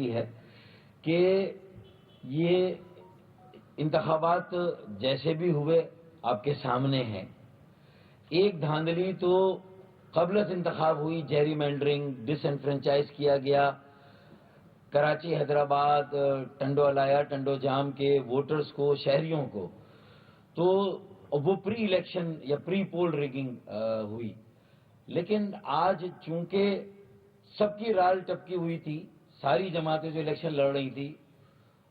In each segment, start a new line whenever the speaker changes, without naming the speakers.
ہوئی ہے کہ یہ انتخابات جیسے بھی ہوئے آپ کے سامنے ہیں. ایک دھاندلی تو قبل از انتخاب ہوئی، جیری مینڈرنگ، ڈس انفرنچائز کیا گیا کراچی، حیدرآباد، ٹنڈو الایا، ٹنڈو جام کے ووٹرز کو، شہریوں کو. تو وہ پری الیکشن یا پری پول ریگنگ ہوئی. لیکن آج چونکہ سب کی رال ٹپکی ہوئی تھی، ساری جماعتیں جو الیکشن لڑ رہی تھی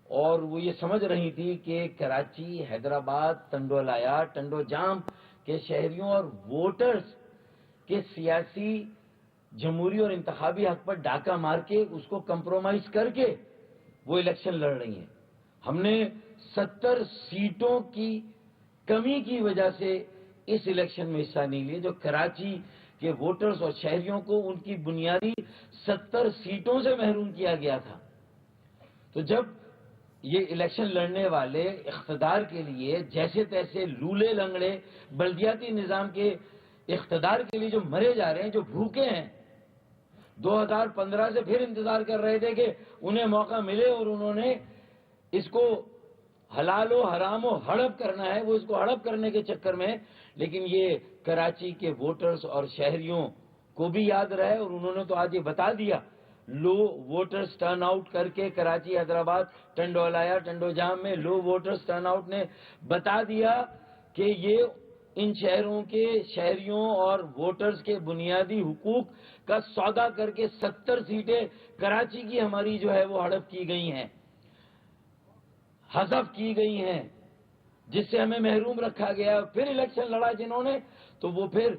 اور وہ یہ سمجھ رہی تھی کہ کراچی، حیدرآباد، ٹنڈو الایا، ٹنڈو جام کے شہریوں اور ووٹرز کے سیاسی، جمہوری اور انتخابی حق پر ڈاکہ مار کے اس کو کمپرومائز کر کے وہ الیکشن لڑ رہی ہیں. ہم نے 70 سیٹوں کی کمی کی وجہ سے اس الیکشن میں حصہ نہیں لیے، جو کراچی کے ووٹرز اور شہریوں کو ان کی بنیادی 70 سیٹوں سے محروم کیا گیا تھا. تو جب یہ الیکشن لڑنے والے اقتدار کے لیے جیسے تیسے لولے لنگڑے بلدیاتی نظام کے اقتدار کے لیے جو مرے جا رہے ہیں، جو بھوکے ہیں، 2015 سے پھر انتظار کر رہے تھے کہ انہیں موقع ملے اور انہوں نے اس کو حلال و حرام و ہڑپ کرنا ہے، وہ اس کو ہڑپ کرنے کے چکر میں. لیکن یہ کراچی کے ووٹرز اور شہریوں کو بھی یاد رہے اور انہوں نے تو آج یہ بتا دیا، لو ووٹرز ٹرن آؤٹ کر کے کراچی، حیدرآباد، ٹنڈو الایا، ٹنڈو جام میں لو ووٹرز ٹرن آؤٹ نے بتا دیا کہ یہ ان شہروں کے شہریوں اور ووٹرز کے بنیادی حقوق کا سودا کر کے 70 سیٹیں کراچی کی ہماری جو ہے وہ ہڑپ کی گئی ہیں، حذف کی گئی ہیں، جس سے ہمیں محروم رکھا گیا. پھر الیکشن لڑا جنہوں نے، تو وہ پھر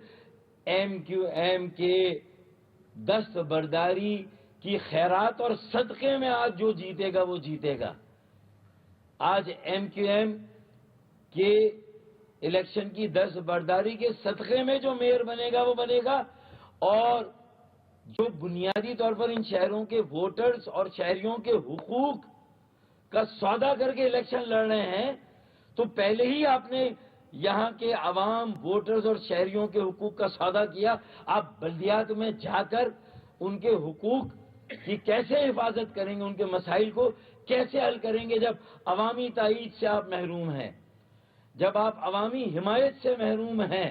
ایم کیو ایم کے دست برداری کی خیرات اور صدقے میں آج جو جیتے گا وہ جیتے گا. آج ایم کیو ایم کے الیکشن کی دست برداری کے صدقے میں جو میئر بنے گا وہ بنے گا. اور جو بنیادی طور پر ان شہروں کے ووٹرز اور شہریوں کے حقوق کا سودا کر کے الیکشن لڑ رہے ہیں، تو پہلے ہی آپ نے یہاں کے عوام، ووٹرز اور شہریوں کے حقوق کا سودا کیا. آپ بلدیات میں جا کر ان کے حقوق کی کیسے حفاظت کریں گے، ان کے مسائل کو کیسے حل کریں گے جب عوامی تائید سے آپ محروم ہیں، جب آپ عوامی حمایت سے محروم ہیں،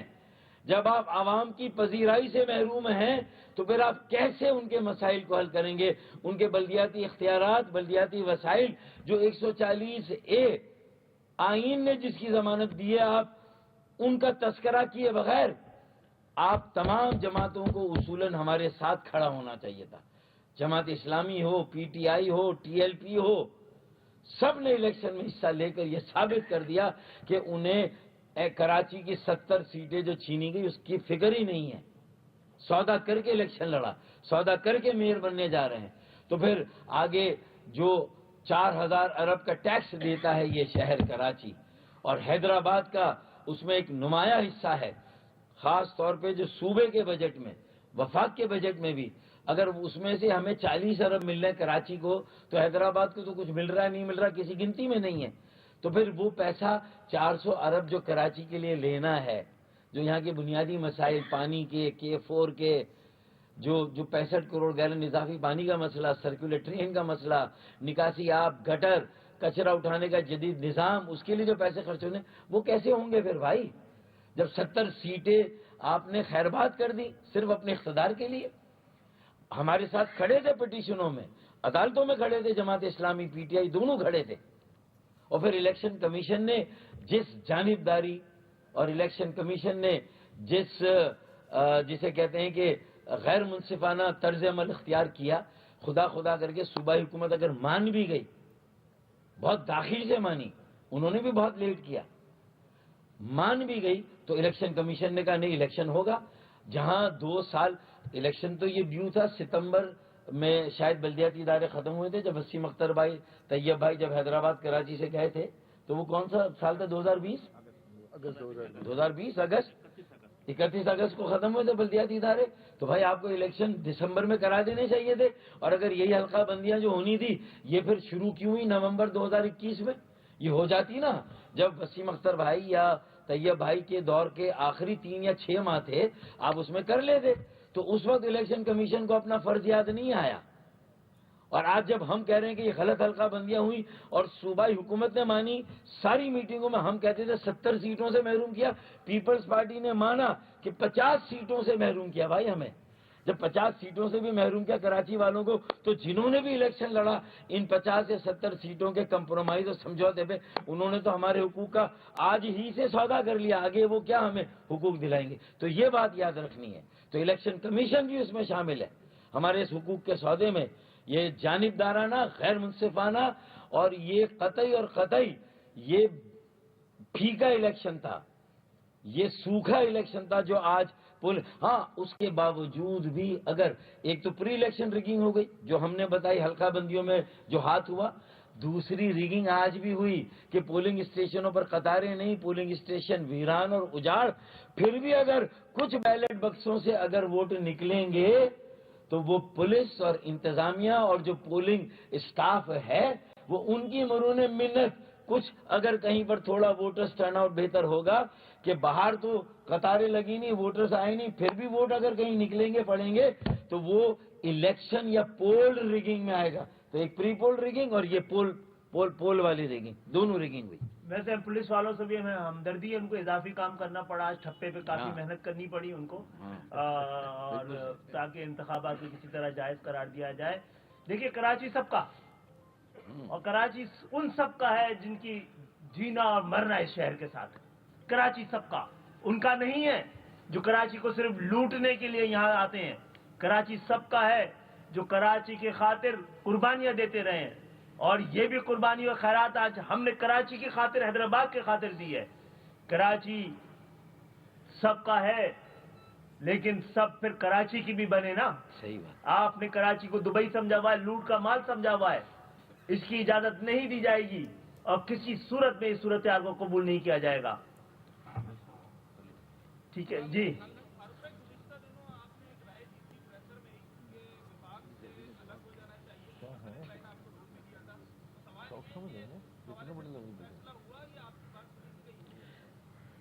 جب آپ عوام کی پذیرائی سے محروم ہیں، تو پھر آپ کیسے ان کے مسائل کو حل کریں گے؟ ان کے بلدیاتی اختیارات، بلدیاتی وسائل جو 140A آئین نے جس کی ضمانت دی ہے، آپ ان کا تذکرہ کیے بغیر آپ تمام جماعتوں کو اصولاً ہمارے ساتھ کھڑا ہونا چاہیے تھا. جماعت اسلامی ہو، پی ٹی آئی ہو، ٹی ایل پی ہو، سب نے الیکشن میں حصہ لے کر یہ ثابت کر دیا کہ انہیں کراچی کی 70 سیٹیں جو چھینی گئی اس کی فکر ہی نہیں ہے. سودا کر کے الیکشن لڑا، سودا کر کے میئر بننے جا رہے ہیں. تو پھر آگے جو 4000 ارب کا ٹیکس دیتا ہے یہ شہر کراچی، اور حیدرآباد کا اس میں ایک نمایاں حصہ ہے، خاص طور پہ جو صوبے کے بجٹ میں، وفاق کے بجٹ میں بھی اگر اس میں سے ہمیں 40 ارب مل رہے ہیں کراچی کو، تو حیدرآباد کو تو کچھ مل رہا ہے نہیں مل رہا کسی گنتی میں نہیں ہے. تو پھر وہ پیسہ 400 ارب جو کراچی کے لیے لینا ہے، جو یہاں کے بنیادی مسائل، پانی کے K4 کے جو 65 کروڑ گیلن اضافی پانی کا مسئلہ، سرکولیٹرین کا مسئلہ، نکاسی آب، گٹر، کچرا اٹھانے کا جدید نظام، اس کے لیے جو پیسے خرچ ہونے، وہ کیسے ہوں گے پھر بھائی؟ جب 70 سیٹیں آپ نے خیرباد کر دی صرف اپنے اقتدار کے لیے. ہمارے ساتھ کھڑے تھے پٹیشنوں میں، عدالتوں میں کھڑے تھے، جماعت اسلامی، پی ٹی آئی دونوں کھڑے تھے. اور پھر الیکشن کمیشن نے جس جانبداری اور الیکشن کمیشن نے جسے کہتے ہیں کہ غیر منصفانہ طرز عمل اختیار کیا، خدا کر کے صوبائی حکومت اگر مان بھی گئی، بہت داخل سے مانی، انہوں نے بھی بہت لیٹ کیا، مان بھی گئی، تو الیکشن کمیشن نے کہا نہیں الیکشن ہوگا. جہاں 2 سال الیکشن تو یہ ڈیو تھا، ستمبر میں شاید بلدیاتی ادارے ختم ہوئے تھے جب وسیم اختر بھائی، طیب بھائی جب حیدرآباد کراچی سے گئے تھے، تو وہ کون سا سال تھا؟ 2020 اگست، 31 اگست کو ختم ہوئے تھے بلدیاتی ادارے. تو بھائی آپ کو الیکشن دسمبر میں کرا دینے چاہیے تھے. اور اگر یہی حلقہ بندیاں جو ہونی تھی یہ پھر شروع کیوں ہوئی نومبر 2021 میں؟ یہ ہو جاتی نا جب وسیم اختر بھائی یا طیب بھائی کے دور کے آخری 3 یا 6 ماہ تھے، آپ اس میں کر لیتے. تو اس وقت الیکشن کمیشن کو اپنا فرض یاد نہیں آیا. اور آج جب ہم کہہ رہے ہیں کہ یہ غلط حلقہ بندیاں ہوئی اور صوبائی حکومت نے مانی، ساری میٹنگوں میں ہم کہتے تھے 70 سیٹوں سے محروم کیا، پیپلز پارٹی نے مانا کہ 50 سیٹوں سے محروم کیا۔ بھائی ہمیں جب 50 سیٹوں سے بھی محروم کیا کراچی والوں کو، تو جنہوں نے بھی الیکشن لڑا ان 50 یا 70 سیٹوں کے کمپرومائز اور سمجھوتے پہ، انہوں نے تو ہمارے حقوق کا آج ہی سے سودا کر لیا، آگے وہ کیا ہمیں حقوق دلائیں گے؟ تو یہ بات یاد رکھنی ہے۔ تو الیکشن کمیشن بھی اس میں شامل ہے ہمارے اس حقوق کے سودے میں۔ یہ جانبدارانہ، غیر منصفانہ اور یہ قطعی اور قطعی یہ پھیکا الیکشن تھا، یہ سوکھا الیکشن تھا جو آج ہاں اس کے باوجود بھی اگر ایک تو پری الیکشن ریگنگ ہو گئی جو ہم نے بتائی حلقہ بندیوں میں جو ہاتھ ہوا، دوسری ریگنگ آج بھی ہوئی کہ پولنگ اسٹیشنوں پر قطاریں نہیں، پولنگ اسٹیشن ویران اور اجاڑ، پھر بھی اگر کچھ بیلٹ بکسوں سے اگر ووٹ نکلیں گے تو وہ پولیس اور انتظامیہ اور جو پولنگ اسٹاف ہے وہ ان کی مرہون منت، کچھ اگر کہیں پر تھوڑا ووٹرز ٹرن آؤٹ بہتر ہوگا کہ باہر تو قطاریں لگی نہیں، ووٹرز آئے نہیں، پھر بھی ووٹ اگر کہیں نکلیں گے پڑیں گے تو وہ الیکشن یا پول ریگنگ میں آئے گا۔ تو ایک پری پول ریگنگ اور یہ پول والی ریگنگ، دونوں ریگنگ ہوئی۔
ویسے پولیس والوں سے بھی ہمیں ہمدردی ہے، ان کو اضافی کام کرنا پڑا، آج ٹھپے پہ کافی محنت کرنی پڑی ان کو، اور تاکہ انتخابات کو کسی طرح جائز قرار دیا جائے۔ دیکھیے کراچی سب کا، اور کراچی ان سب کا ہے جن کی جینا اور مرنا اس شہر کے ساتھ ہے۔ کراچی سب کا، ان کا نہیں ہے جو کراچی کو صرف لوٹنے کے لیے یہاں آتے ہیں۔ کراچی سب کا ہے جو کراچی کے خاطر قربانیاں دیتے رہے ہیں، اور یہ بھی قربانی اور خیرات آج ہم نے کراچی کی خاطر، حیدرآباد کی خاطر دی ہے۔ کراچی سب کا ہے لیکن سب پھر کراچی کی بھی بنے نا۔
صحیح بات۔
آپ نے کراچی کو دبئی سمجھا ہوا ہے، لوٹ کا مال سمجھا ہوا ہے، اس کی اجازت نہیں دی جائے گی اور کسی صورت میں اس صورتحال کو قبول نہیں کیا جائے گا۔ ٹھیک ہے جی۔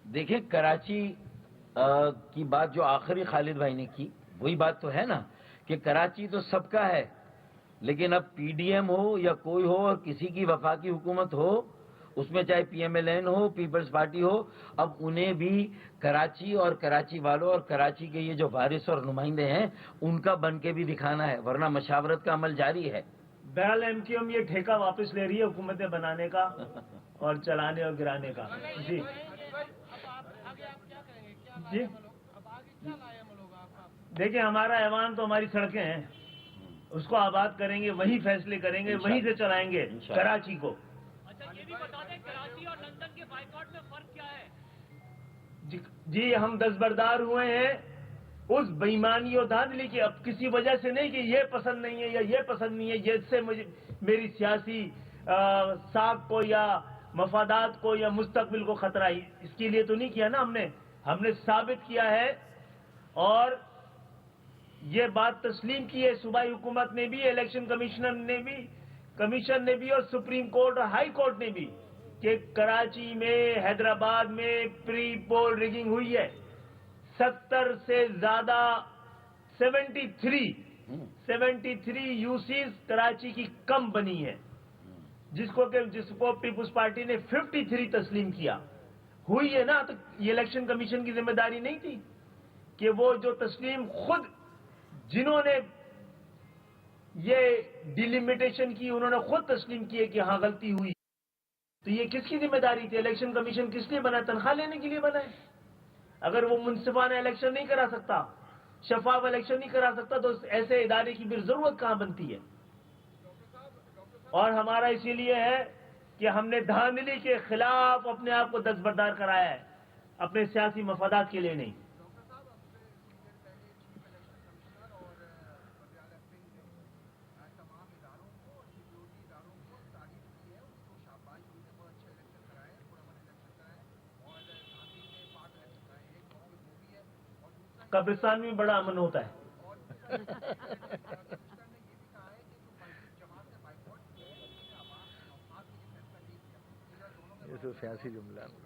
دیکھیں کراچی کی بات جو آخری خالد بھائی نے کی وہی بات تو ہے نا کہ کراچی تو سب کا ہے، لیکن اب پی ڈی ایم ہو یا کوئی ہو اور کسی کی وفاقی حکومت ہو، اس میں چاہے پی ایم ایل این ہو، پیپلز پارٹی ہو، اب انہیں بھی کراچی اور کراچی والوں اور کراچی کے یہ جو وارث اور نمائندے ہیں ان کا بن کے بھی دکھانا ہے، ورنہ مشاورت کا عمل جاری ہے۔
بہرحال ایم کیو ایم یہ ٹھیکہ واپس لے رہی ہے حکومتیں بنانے کا اور چلانے اور گرانے کا۔ جی جی دیکھیں ہمارا ایوان تو ہماری سڑکیں ہیں، اس کو آباد کریں گے، وہیں فیصلے کریں گے، وہیں سے چلائیں گے کراچی کو۔
اچھا یہ بھی بتا دیں کراچی اور لندن کے بائیکاٹ میں فرق کیا ہے؟
جی ہم دستبردار ہوئے ہیں اس بےایمانی اور دھاندلی کی، اب کسی وجہ سے نہیں کہ یہ پسند نہیں ہے یا یہ پسند نہیں ہے، یہ سے مجھے میری سیاسی ساکھ کو یا مفادات کو یا مستقبل کو خطرہ ہے، اس کے لیے تو نہیں کیا نا ہم نے ثابت کیا ہے اور یہ بات تسلیم کی ہے صوبائی حکومت نے بھی، الیکشن کمیشن نے بھی اور سپریم کورٹ اور ہائی کورٹ نے بھی کہ کراچی میں، حیدرآباد میں پری پول ریگنگ ہوئی ہے۔ 70 سے زیادہ 73 یوسیز کراچی کی کم بنی ہے، جس کو پیپلز پارٹی نے 53 تسلیم کیا۔ ہوئی ہے نا، تو یہ الیکشن کمیشن کی ذمہ داری نہیں تھی کہ وہ جو تسلیم خود جنہوں نے یہ ڈیلیمیٹیشن کی انہوں نے خود تسلیم کیے کہ ہاں غلطی ہوئی، تو یہ کس کی ذمہ داری تھی؟ الیکشن کمیشن کس لیے بنا؟ تنخواہ لینے کے لیے بنا ہے۔ اگر وہ منصفانہ الیکشن نہیں کرا سکتا، شفاف الیکشن نہیں کرا سکتا، تو ایسے ادارے کی پھر ضرورت کہاں بنتی ہے؟ اور ہمارا اسی لیے ہے کہ ہم نے دھاندلی کے خلاف اپنے آپ کو دستبردار کرایا ہے، اپنے سیاسی مفادات کے لیے نہیں۔ قبرستان میں بڑا امن ہوتا ہے۔
یہ تو سیاسی جملہ ہے۔